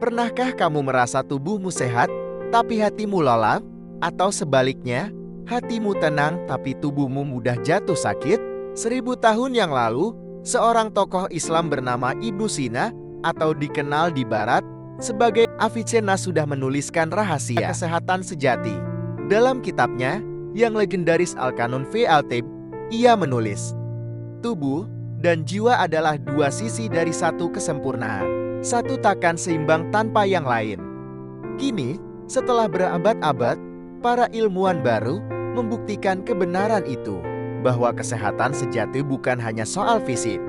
Pernahkah kamu merasa tubuhmu sehat, tapi hatimu lelah? Atau sebaliknya, hatimu tenang, tapi tubuhmu mudah jatuh sakit? 1000 tahun yang lalu, seorang tokoh Islam bernama Ibnu Sina, atau dikenal di Barat sebagai Avicenna, sudah menuliskan rahasia kesehatan sejati. Dalam kitabnya, yang legendaris Al-Qanun fi Al-Tibb, ia menulis, tubuh dan jiwa adalah dua sisi dari satu kesempurnaan. Satu takkan seimbang tanpa yang lain. Kini, setelah berabad-abad, para ilmuwan baru membuktikan kebenaran itu, bahwa kesehatan sejati bukan hanya soal fisik,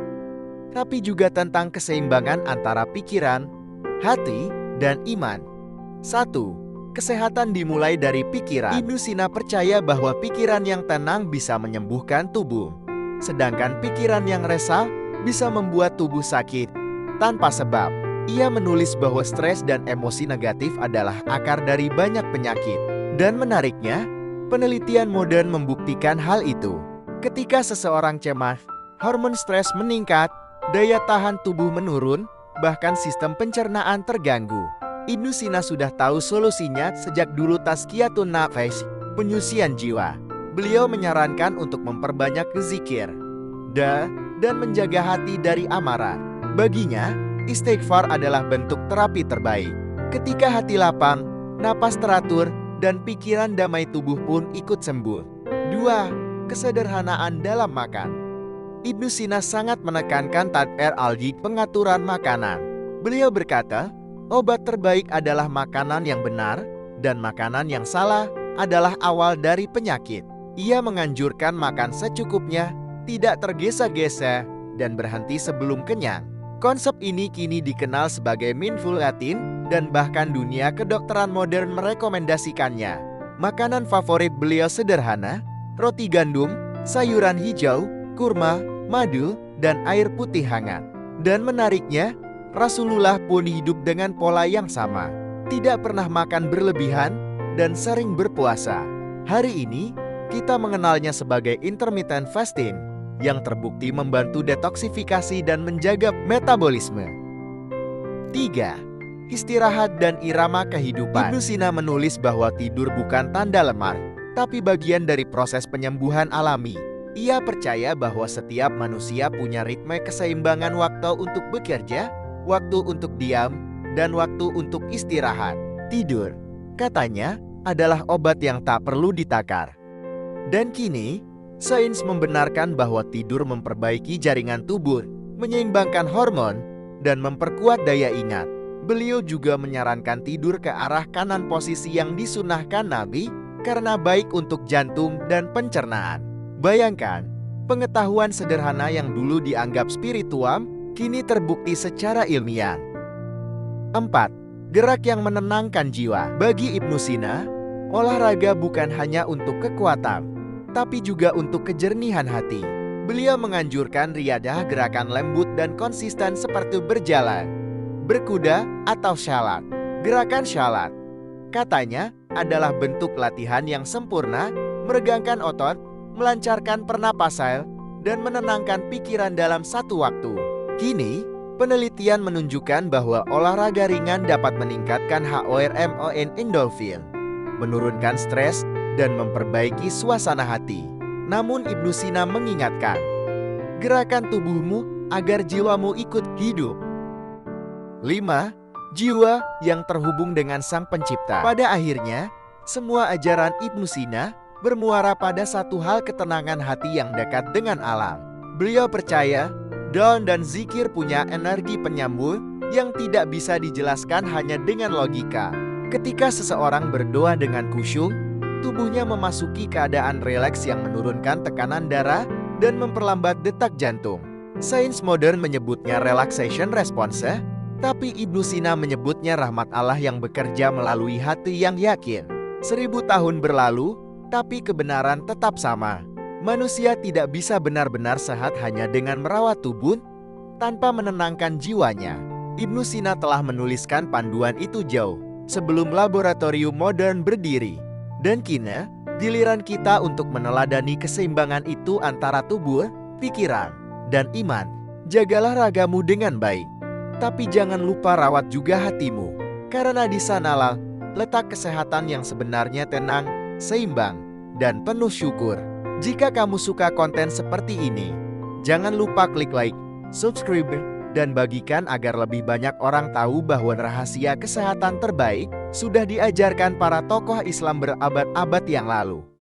tapi juga tentang keseimbangan antara pikiran, hati, dan iman. 1. Kesehatan dimulai dari pikiran. Ibnu Sina percaya bahwa pikiran yang tenang bisa menyembuhkan tubuh, sedangkan pikiran yang resah bisa membuat tubuh sakit tanpa sebab. Ia menulis bahwa stres dan emosi negatif adalah akar dari banyak penyakit. Dan menariknya, penelitian modern membuktikan hal itu. Ketika seseorang cemas, hormon stres meningkat, daya tahan tubuh menurun, bahkan sistem pencernaan terganggu. Ibnu Sina sudah tahu solusinya sejak dulu tazkiyatun nafs, penyucian jiwa. Beliau menyarankan untuk memperbanyak zikir, dan menjaga hati dari amarah. Baginya, istighfar adalah bentuk terapi terbaik. Ketika hati lapang, napas teratur, dan pikiran damai, tubuh pun ikut sembuh. 2. Kesederhanaan dalam makan. Ibnu Sina sangat menekankan tadbir al-jid, pengaturan makanan. Beliau berkata, obat terbaik adalah makanan yang benar, dan makanan yang salah adalah awal dari penyakit. Ia menganjurkan makan secukupnya, tidak tergesa-gesa, dan berhenti sebelum kenyang. Konsep ini kini dikenal sebagai mindful eating, dan bahkan dunia kedokteran modern merekomendasikannya. Makanan favorit beliau sederhana, roti gandum, sayuran hijau, kurma, madu, dan air putih hangat. Dan menariknya, Rasulullah pun hidup dengan pola yang sama. Tidak pernah makan berlebihan, dan sering berpuasa. Hari ini, kita mengenalnya sebagai intermittent fasting, yang terbukti membantu detoksifikasi dan menjaga metabolisme. 3. Istirahat dan irama kehidupan. Ibnu Sina menulis bahwa tidur bukan tanda lemah, tapi bagian dari proses penyembuhan alami. Ia percaya bahwa setiap manusia punya ritme keseimbangan, waktu untuk bekerja, waktu untuk diam, dan waktu untuk istirahat. Tidur, katanya, adalah obat yang tak perlu ditakar. Dan kini, sains membenarkan bahwa tidur memperbaiki jaringan tubuh, menyeimbangkan hormon, dan memperkuat daya ingat. Beliau juga menyarankan tidur ke arah kanan, posisi yang disunahkan Nabi, karena baik untuk jantung dan pencernaan. Bayangkan, pengetahuan sederhana yang dulu dianggap spiritual, kini terbukti secara ilmiah. 4. Gerak yang menenangkan jiwa. Bagi Ibnu Sina, olahraga bukan hanya untuk kekuatan, tapi juga untuk kejernihan hati. Beliau menganjurkan riyadah, gerakan lembut dan konsisten seperti berjalan, berkuda, atau syalat. Gerakan syalat, katanya, adalah bentuk latihan yang sempurna, meregangkan otot, melancarkan pernapasan, dan menenangkan pikiran dalam satu waktu. Kini, penelitian menunjukkan bahwa olahraga ringan dapat meningkatkan hormon endorfin, menurunkan stres, dan memperbaiki suasana hati. Namun Ibnu Sina mengingatkan, gerakan tubuhmu agar jiwamu ikut hidup. 5. Jiwa yang terhubung dengan Sang Pencipta. Pada akhirnya, semua ajaran Ibnu Sina bermuara pada satu hal, ketenangan hati yang dekat dengan alam. Beliau percaya, doa dan zikir punya energi penyambung yang tidak bisa dijelaskan hanya dengan logika. Ketika seseorang berdoa dengan khusyuk, tubuhnya memasuki keadaan rileks yang menurunkan tekanan darah dan memperlambat detak jantung. Sains modern menyebutnya relaxation response, tapi Ibnu Sina menyebutnya rahmat Allah yang bekerja melalui hati yang yakin. 1000 tahun berlalu, tapi kebenaran tetap sama. Manusia tidak bisa benar-benar sehat hanya dengan merawat tubuh tanpa menenangkan jiwanya. Ibnu Sina telah menuliskan panduan itu jauh sebelum laboratorium modern berdiri. Dan kini, giliran kita untuk meneladani keseimbangan itu antara tubuh, pikiran, dan iman. Jagalah ragamu dengan baik, tapi jangan lupa rawat juga hatimu. karena di sanalah letak kesehatan yang sebenarnya tenang, seimbang, dan penuh syukur. Jika kamu suka konten seperti ini, jangan lupa klik like, subscribe, dan bagikan agar lebih banyak orang tahu bahwa rahasia kesehatan terbaik sudah diajarkan para tokoh Islam berabad-abad yang lalu.